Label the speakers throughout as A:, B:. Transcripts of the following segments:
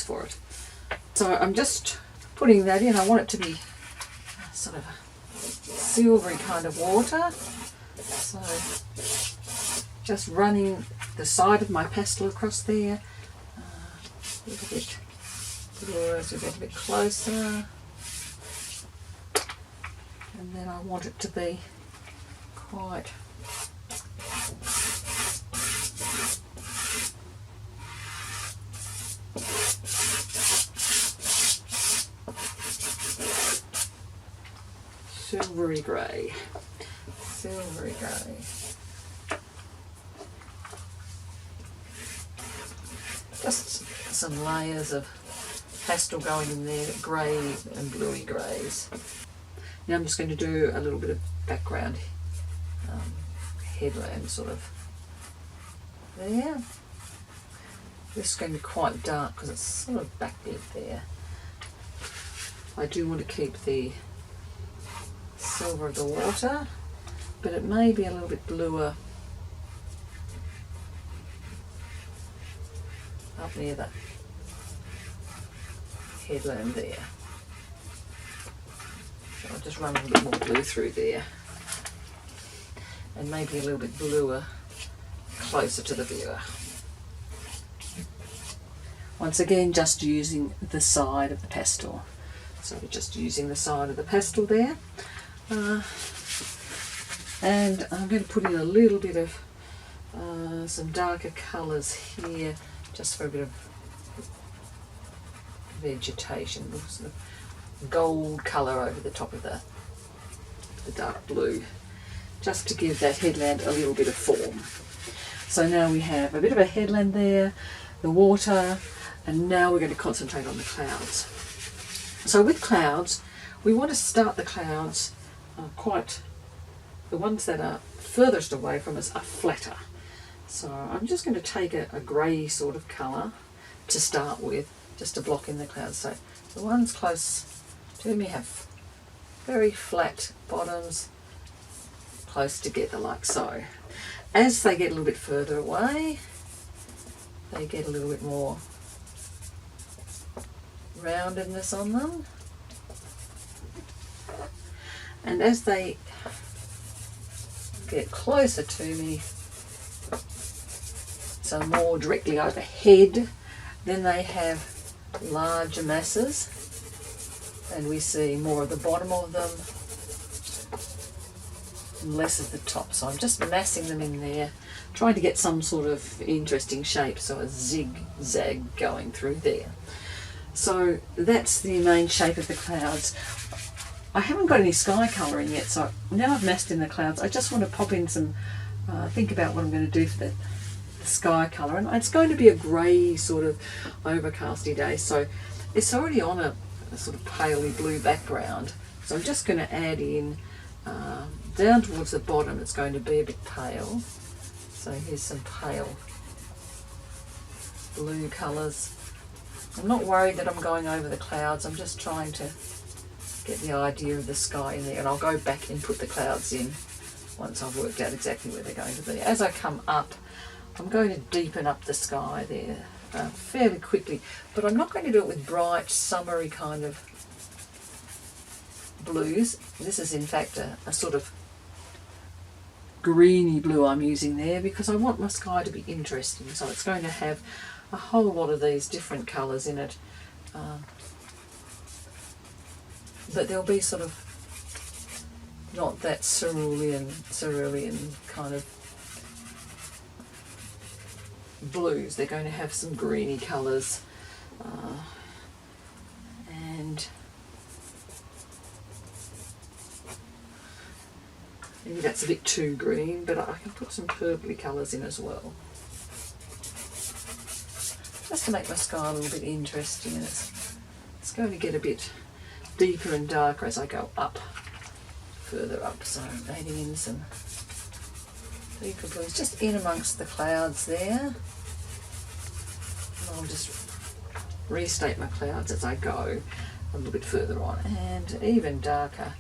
A: for it. So I'm just putting that in. I want it to be sort of a silvery kind of water. So just running the side of my pastel across there. A little bit bluer as we get a bit closer. And then I want it to be quite silvery grey. Silvery grey. Just some layers of pastel going in there, grey and bluey greys. Now I'm just going to do a little bit of background headland sort of there. This is going to be quite dark because it's sort of backlit there. I do want to keep the silver of the water, but it may be a little bit bluer up near the headland there. So I'll just run a little bit more blue through there, and maybe a little bit bluer closer to the viewer. Once again, just using the side of the pastel. So we're just using the side of the pastel there. And I'm going to put in a little bit of some darker colours here, just for a bit of vegetation, sort of gold colour over the top of the dark blue, just to give that headland a little bit of form. So now we have a bit of a headland there, the water, and now we're going to concentrate on the clouds. So with clouds, we want to start the clouds the ones that are furthest away from us are flatter. So I'm just going to take a grey sort of colour to start with, just to block in the clouds. So the ones close to me have very flat bottoms, close together like so. As they get a little bit further away, they get a little bit more roundedness on them. And as they get closer to me, so more directly overhead, then they have larger masses, and we see more of the bottom of them and less of the top. So I'm just massing them in there, trying to get some sort of interesting shape, so a zigzag going through there. So that's the main shape of the clouds. I haven't got any sky colouring yet, so now I've massed in the clouds, I just want to pop in some, think about what I'm going to do for the sky colour. And it's going to be a grey sort of overcasty day, so it's already on a sort of paley blue background. So I'm just going to add in, down towards the bottom it's going to be a bit pale. So here's some pale blue colours. I'm not worried that I'm going over the clouds, I'm just trying to get the idea of the sky in there, and I'll go back and put the clouds in once I've worked out exactly where they're going to be. As I come up, I'm going to deepen up the sky there fairly quickly, but I'm not going to do it with bright, summery kind of blues. This is in fact a sort of greeny blue I'm using there, because I want my sky to be interesting, so it's going to have a whole lot of these different colours in it. But there'll be sort of not that cerulean kind of blues. They're going to have some greeny colours, and maybe that's a bit too green, but I can put some purpley colours in as well, just to make my sky a little bit interesting. And it's going to get a bit deeper and darker as I go up, further up. So I'm adding in some deeper blues just in amongst the clouds there. And I'll just restate my clouds as I go a little bit further on, and even darker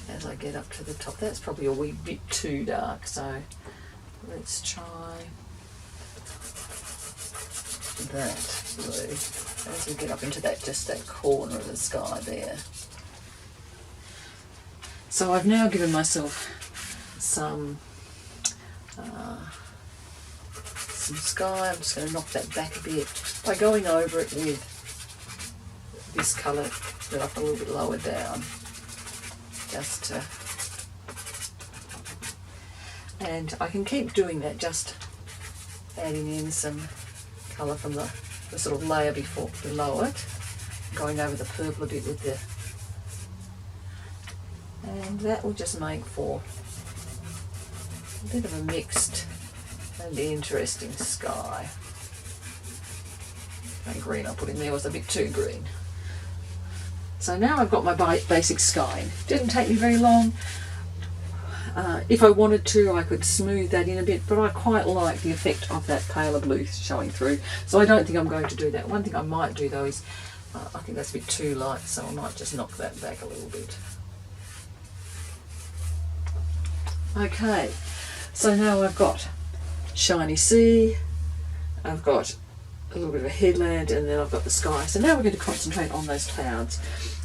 A: as I get up to the top. That's probably a wee bit too dark, so let's try that blue. as we get up into that, just that corner of the sky there. So I've now given myself some sky. I'm just going to knock that back a bit by going over it with this colour that I've got a little bit lower down, just to, and I can keep doing that, just adding in some colour from the sort of layer below it, going over the purple a bit with the, and that will just make for a bit of a mixed and interesting sky. And green I put in there was a bit too green. So now I've got my basic sky. Didn't take me very long. If I wanted to, I could smooth that in a bit, but I quite like the effect of that paler blue showing through, so I don't think I'm going to do that. One thing I might do though is, I think that's a bit too light, so I might just knock that back a little bit. Okay, so now I've got shiny sea, I've got a little bit of a headland, and then I've got the sky. So now we're going to concentrate on those clouds,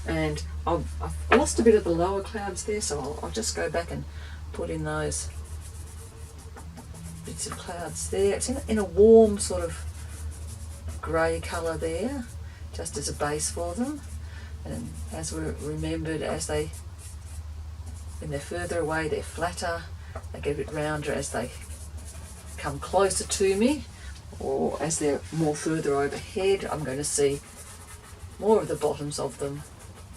A: and I've lost a bit of the lower clouds there, so I'll just go back and put in those bits of clouds there. It's in a warm sort of grey colour there, just as a base for them. And as we remembered, when they're further away, they're flatter, they get a bit rounder as they come closer to me, or as they're more further overhead, I'm going to see more of the bottoms of them,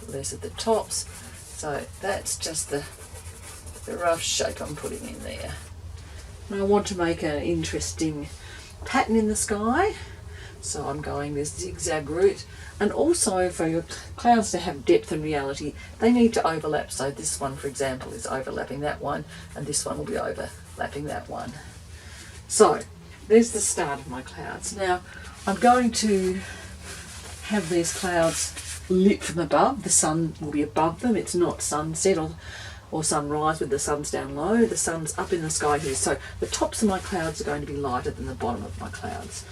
A: less of the tops. So that's just the rough shape I'm putting in there. And I want to make an interesting pattern in the sky, so I'm going this zigzag route. And also, for your clouds to have depth and reality, they need to overlap. So this one, for example, is overlapping that one, and this one will be overlapping that one. So there's the start of my clouds. Now I'm going to have these clouds lit from above. The sun will be above them. It's not sunset or sunrise with the sun's down low. The sun's up in the sky here. So the tops of my clouds are going to be lighter than the bottom of my clouds.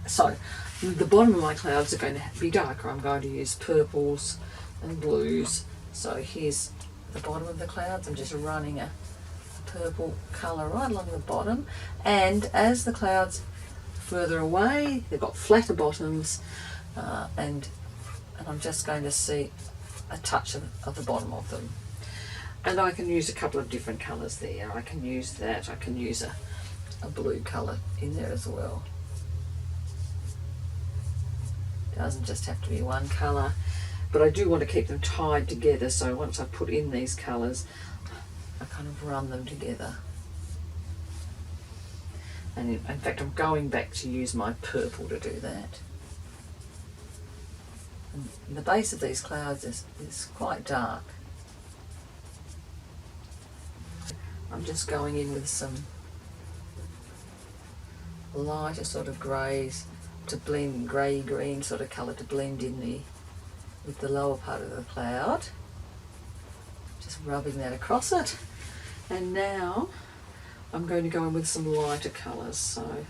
A: So the bottom of my clouds are going to be darker. I'm going to use purples and blues. So here's the bottom of the clouds. I'm just running a purple colour right along the bottom, and as the clouds further away, they've got flatter bottoms, and I'm just going to see a touch of the bottom of them. And I can use a couple of different colours there. I can use that, I can use a blue colour in there as well. It doesn't just have to be one colour, but I do want to keep them tied together, so once I put in these colours, I kind of run them together. And in fact, I'm going back to use my purple to do that. And the base of these clouds is quite dark. I'm just going in with some lighter sort of greys to blend, grey-green sort of colour to blend in with the lower part of the cloud. Just rubbing that across it. And now I'm going to go in with some lighter colours. So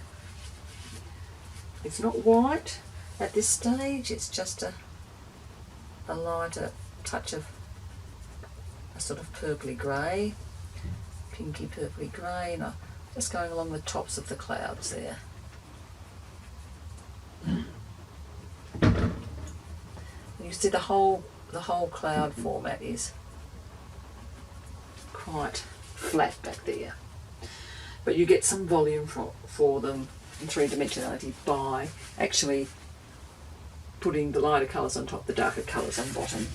A: it's not white at this stage, it's just a lighter touch of a sort of purpley grey, pinky purpley grey, and I'm just going along the tops of the clouds there. You see the whole cloud format is quite flat back there, but you get some volume for them in three-dimensionality by actually putting the lighter colours on top, the darker colours on bottom,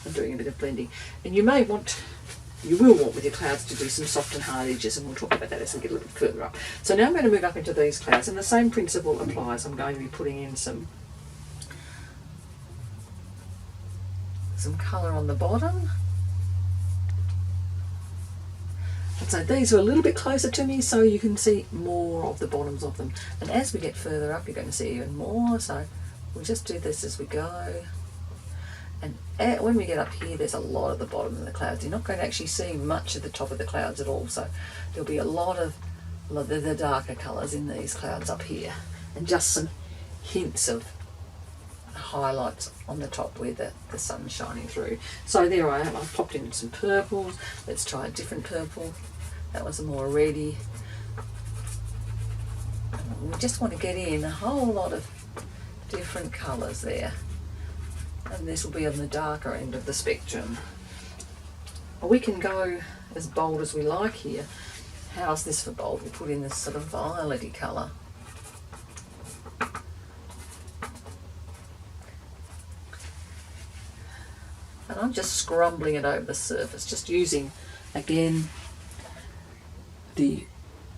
A: and doing a bit of blending. And you will want with your clouds to do some soft and hard edges, and we'll talk about that as we get a little bit further up. So now I'm going to move up into these clouds, and the same principle applies. I'm going to be putting in some colour on the bottom. And so these are a little bit closer to me, so you can see more of the bottoms of them. And as we get further up, you're going to see even more. So we'll just do this as we go. And when we get up here, there's a lot of the bottom of the clouds. You're not going to actually see much of the top of the clouds at all. So there'll be a lot of the darker colours in these clouds up here, and just some hints of highlights on the top where the sun's shining through. So there I am, I've popped in some purples. Let's try a different purple. That was a more reddy. We just want to get in a whole lot of different colours there. And this will be on the darker end of the spectrum. We can go as bold as we like here. How's this for bold? We'll put in this sort of violety colour. And I'm just scrumbling it over the surface, just using, again, the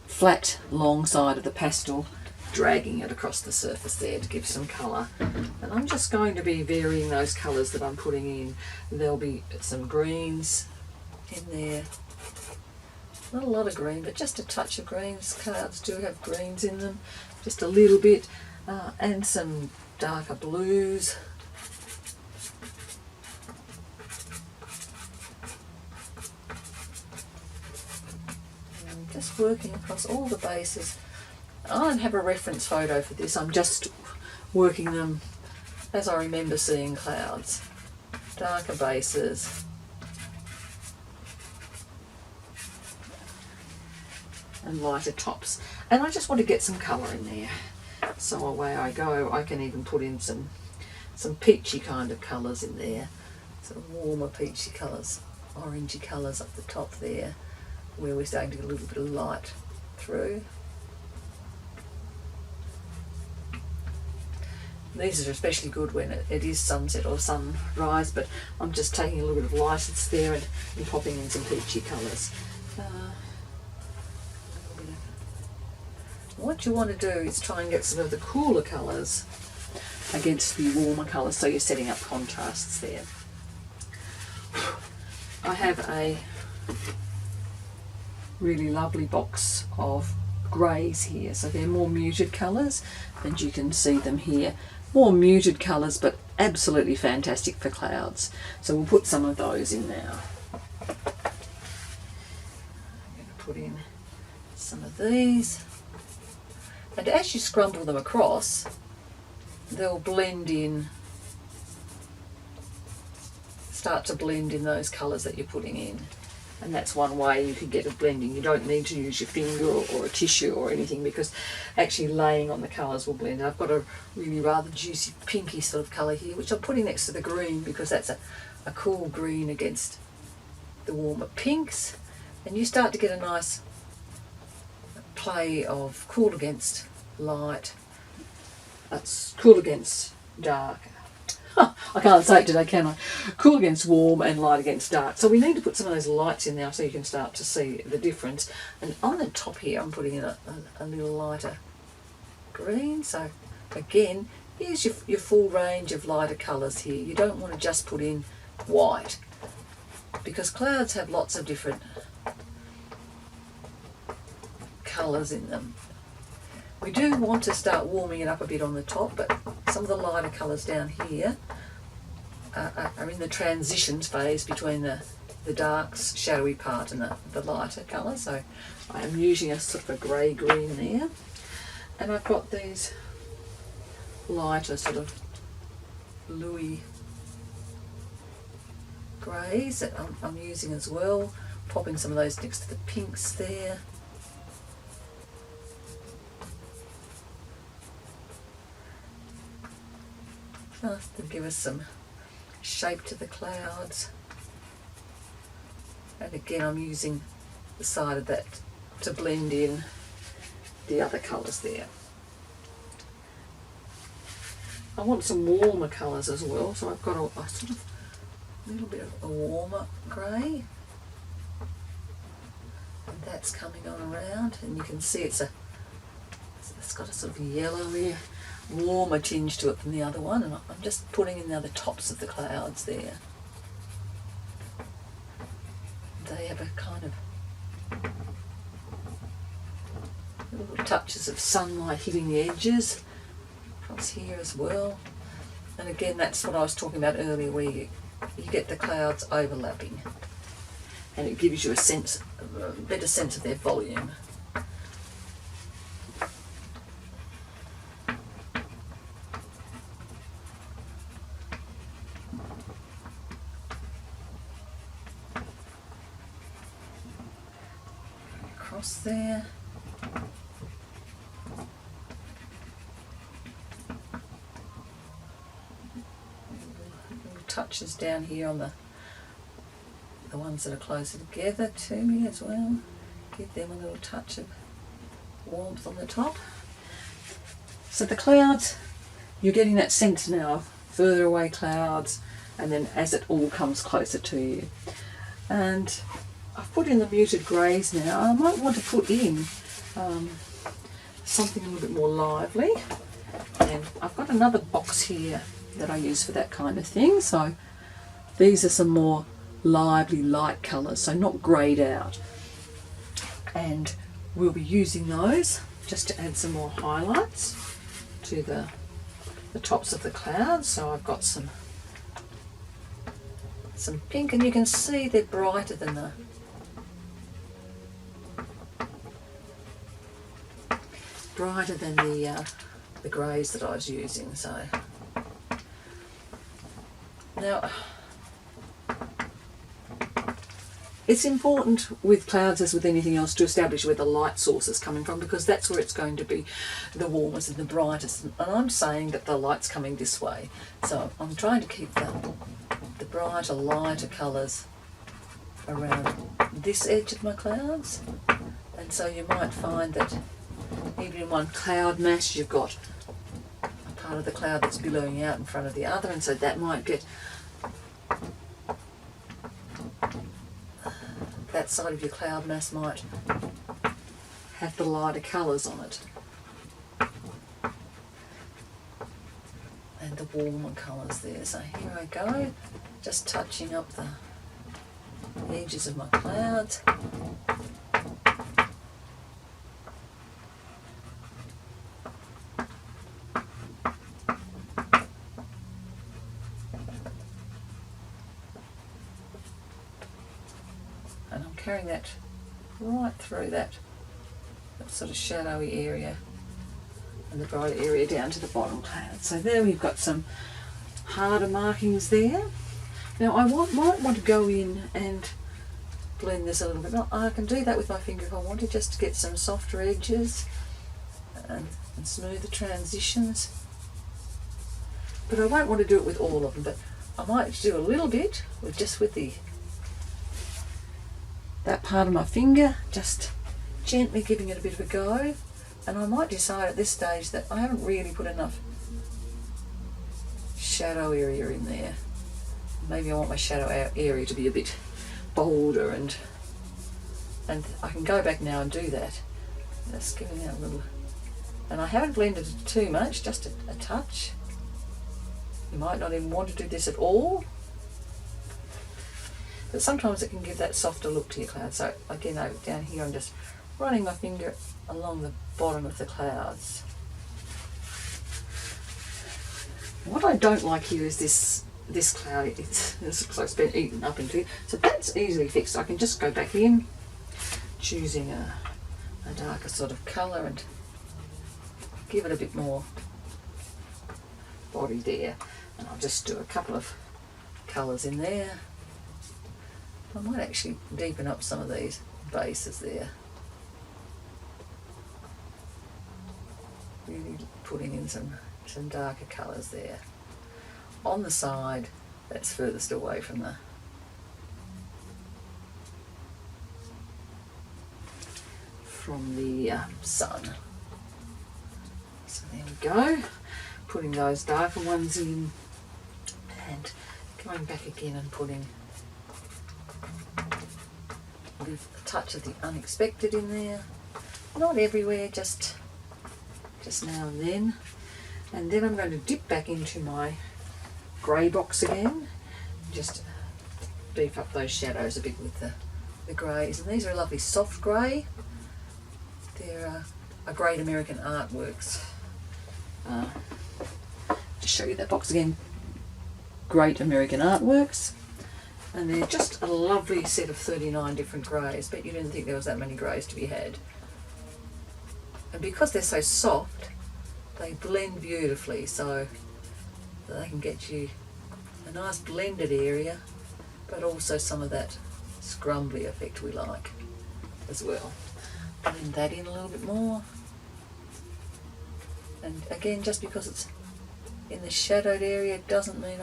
A: flat long side of the pastel, dragging it across the surface there to give some colour. And I'm just going to be varying those colours that I'm putting in. There'll be some greens in there. Not a lot of green, but just a touch of greens. Clouds do have greens in them, just a little bit, and some darker blues. And just working across all the bases. I don't have a reference photo for this, I'm just working them as I remember seeing clouds. Darker bases. And lighter tops, and I just want to get some colour in there, so away I go. I can even put in some peachy kind of colours in there, sort of warmer peachy colours, orangey colours up the top there, where we're starting to get a little bit of light through. These are especially good when it is sunset or sunrise, but I'm just taking a little bit of light that's there and popping in some peachy colours. What you want to do is try and get some of the cooler colours against the warmer colours, so you're setting up contrasts there. I have a really lovely box of greys here, so they're more muted colours, and you can see them here. More muted colours, but absolutely fantastic for clouds. So we'll put some of those in now. I'm going to put in some of these. And as you scrumble them across, they'll blend in, start to blend in those colours that you're putting in. And that's one way you can get it blending. You don't need to use your finger or a tissue or anything, because actually laying on the colours will blend. I've got a really rather juicy pinky sort of colour here, which I'm putting next to the green because that's a cool green against the warmer pinks. And you start to get a nice play of cool against light, that's cool against dark. I can't say it today, can I? Cool against warm and light against dark. So we need to put some of those lights in now so you can start to see the difference. And on the top here I'm putting in a little lighter green. So again, here's your full range of lighter colours here. You don't want to just put in white, because clouds have lots of different colours in them. We do want to start warming it up a bit on the top, but some of the lighter colours down here are in the transitions phase between the dark, shadowy part and the lighter colour. So I am using a sort of a grey-green there. And I've got these lighter sort of bluey greys that I'm using as well, popping some of those next to the pinks there. Just to give us some shape to the clouds. And again, I'm using the side of that to blend in the other colours there. I want some warmer colours as well, so I've got a sort of little bit of a warmer grey. And that's coming on around, and you can see it's got a sort of yellowy, warmer tinge to it than the other one, and I'm just putting in the other tops of the clouds there. They have a kind of little touches of sunlight hitting the edges across here as well. And again, that's what I was talking about earlier, where you get the clouds overlapping, and it gives you a better sense of their volume. across there. Little touches down here on the ones that are closer together to me as well. Give them a little touch of warmth on the top. So the clouds, you're getting that sense now of further away clouds, and then as it all comes closer to you. And I've put in the muted greys now. I might want to put in something a little bit more lively. And I've got another box here that I use for that kind of thing. So these are some more lively light colours, so not greyed out. And we'll be using those just to add some more highlights to the tops of the clouds. So I've got some pink, and you can see they're brighter than the greys that I was using. So now it's important with clouds, as with anything else, to establish where the light source is coming from, because that's where it's going to be the warmest and the brightest. And I'm saying that the light's coming this way, so I'm trying to keep the brighter, lighter colours around this edge of my clouds. And so you might find that even in one cloud mass you've got a part of the cloud that's billowing out in front of the other, and so that might get that side of your cloud mass might have the lighter colours on it and the warmer colours there. So here I go, just touching up the edges of my clouds. And I'm carrying that right through that sort of shadowy area and the brighter area down to the bottom cloud. So there we've got some harder markings there. Now I might want to go in and blend this a little bit. I can do that with my finger if I want to, just to get some softer edges and smooth the transitions. But I won't want to do it with all of them, but I might do a little bit with that part of my finger, just gently giving it a bit of a go. And I might decide at this stage that I haven't really put enough shadow area in there. Maybe I want my shadow area to be a bit bolder, and I can go back now and do that. Just giving that a little, and I haven't blended it too much, just a touch. You might not even want to do this at all, but sometimes it can give that softer look to your cloud. So again, down here I'm just running my finger along the bottom of the clouds. What I don't like here is this cloud. It looks like it's been eaten up into it. So that's easily fixed. I can just go back in, choosing a darker sort of colour and give it a bit more body there. And I'll just do a couple of colours in there. I might actually deepen up some of these bases there. Really putting in some darker colours there. On the side that's furthest away from the sun. So there we go. Putting those darker ones in and going back again and putting a touch of the unexpected in there. Not everywhere, just now and then. And then I'm going to dip back into my grey box again, just beef up those shadows a bit with the greys. And these are a lovely soft grey. They're a Great American Artworks. Just show you that box again. Great American Artworks. And they're just a lovely set of 39 different greys. But you didn't think there was that many greys to be had. And because they're so soft, they blend beautifully, so they can get you a nice blended area, but also some of that scrumbly effect we like as well. blend that in a little bit more. And again, just because it's in the shadowed area doesn't mean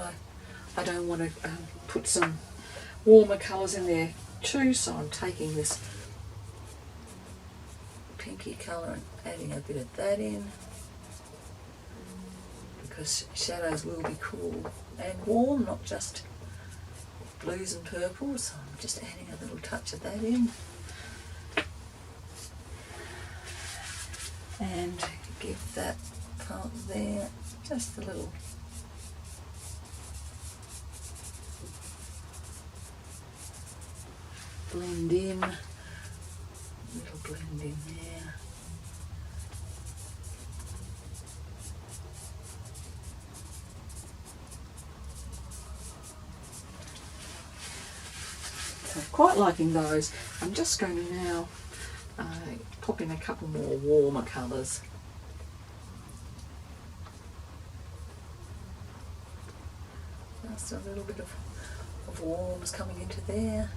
A: I don't want to put some warmer colours in there too, so I'm taking this pinky colour and adding a bit of that in, because shadows will be cool and warm, not just blues and purples, so I'm just adding a little touch of that in. And give that part there just a little blend in, little blend in there. So I'm quite liking those. I'm just going to now pop in a couple more warmer colours. Just a little bit of warms coming into there.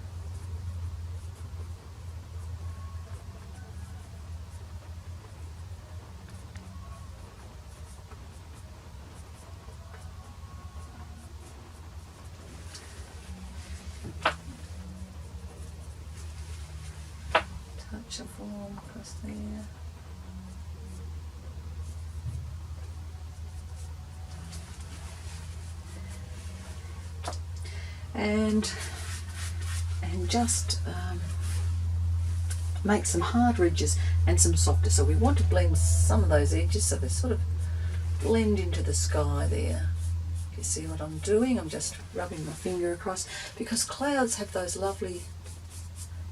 A: Touch of warm across there. And just make some harder edges and some softer. So we want to blend some of those edges so they sort of blend into the sky there. You see what I'm doing? I'm just rubbing my finger across, because clouds have those lovely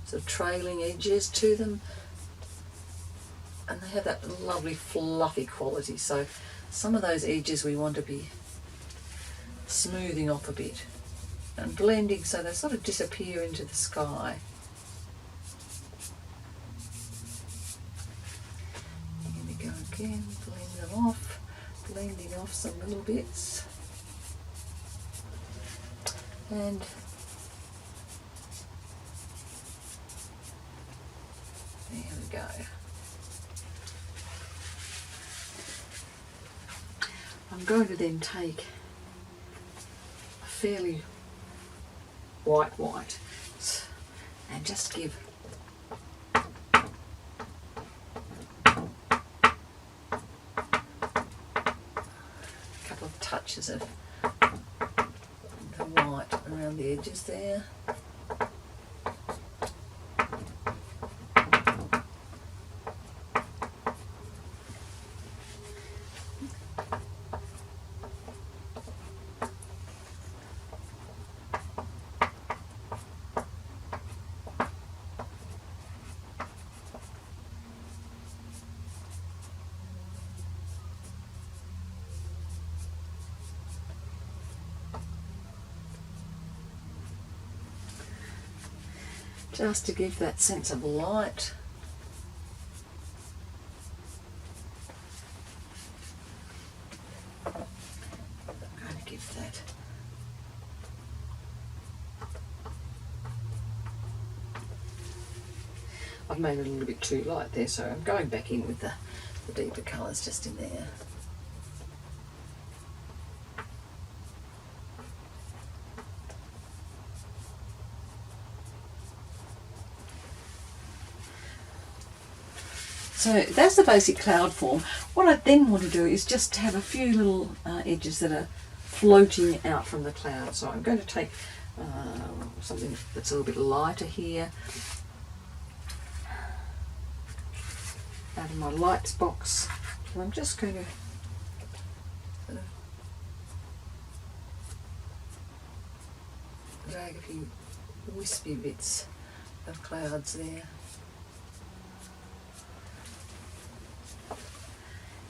A: sort of trailing edges to them, and they have that lovely fluffy quality. So some of those edges we want to be smoothing off a bit and blending so they sort of disappear into the sky. Here we go again, blending off some little bits. And there we go. I'm going to then take a fairly white and just give a couple of touches of the white around the edges there. Just to give that sense of light. I'm going to give that I've made it a little bit too light there, so I'm going back in with the deeper colours just in there. So that's the basic cloud form. What I then want to do is just have a few little edges that are floating out from the cloud. So I'm going to take something that's a little bit lighter here, out of my lights box, and I'm just going to sort of drag a few wispy bits of clouds there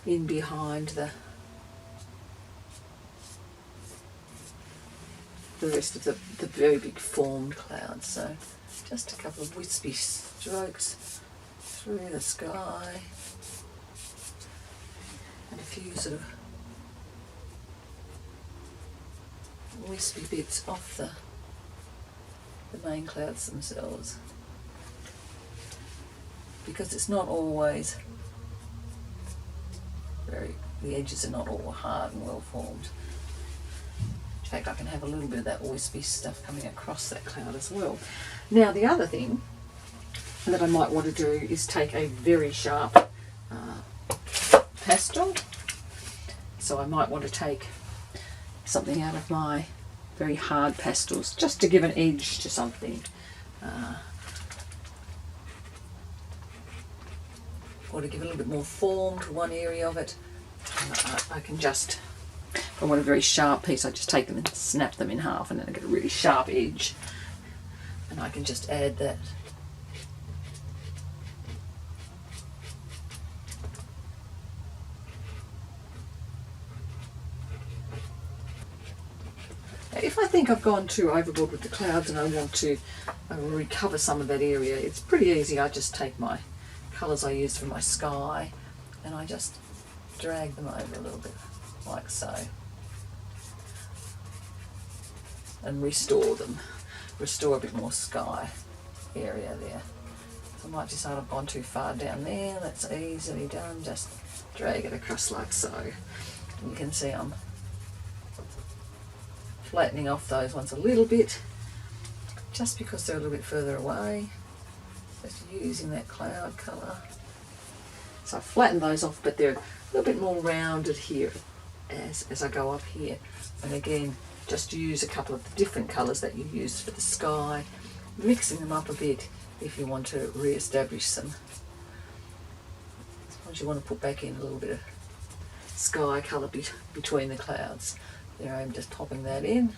A: in behind the rest of the very big formed clouds. So just a couple of wispy strokes through the sky and a few sort of wispy bits off the main clouds themselves. because it's not always the edges are not all hard and well formed. In fact, I can have a little bit of that wispy stuff coming across that cloud as well. Now the other thing that I might want to do is take a very sharp pastel. So I might want to take something out of my very hard pastels just to give an edge to something. Or to give a little bit more form to one area of it. I can just, if I want a very sharp piece, I just take them and snap them in half, and then I get a really sharp edge. And I can just add that. If I think I've gone too overboard with the clouds and I want to recover some of that area, it's pretty easy. I just take my colours I used for my sky and I just drag them over a little bit, like so, and restore them. Restore a bit more sky area there. So I might decide I've gone too far down there. That's easily done. Just drag it across like so. And you can see I'm flattening off those ones a little bit, just because they're a little bit further away. Just using that cloud colour. So I flatten those off, but they're a little bit more rounded here as I go up here. And again, just use a couple of the different colours that you used for the sky, mixing them up a bit if you want to re-establish some. Sometimes you want to put back in a little bit of sky colour between the clouds. There I'm just popping that in.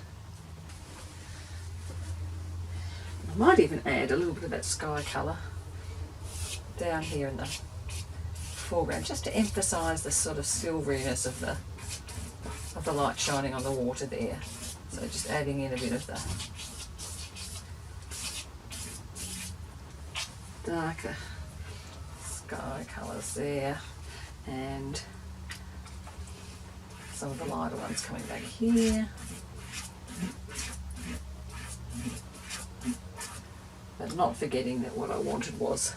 A: I might even add a little bit of that sky colour down here in the foreground, just to emphasise the sort of silveriness of the light shining on the water there. So just adding in a bit of the darker sky colours there, and some of the lighter ones coming back here. But not forgetting that what I wanted was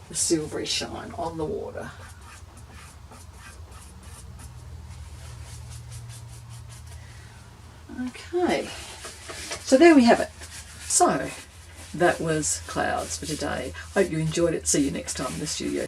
A: the silvery shine on the water. Okay, so there we have it. So that was clouds for today. Hope you enjoyed it. See you next time in the studio.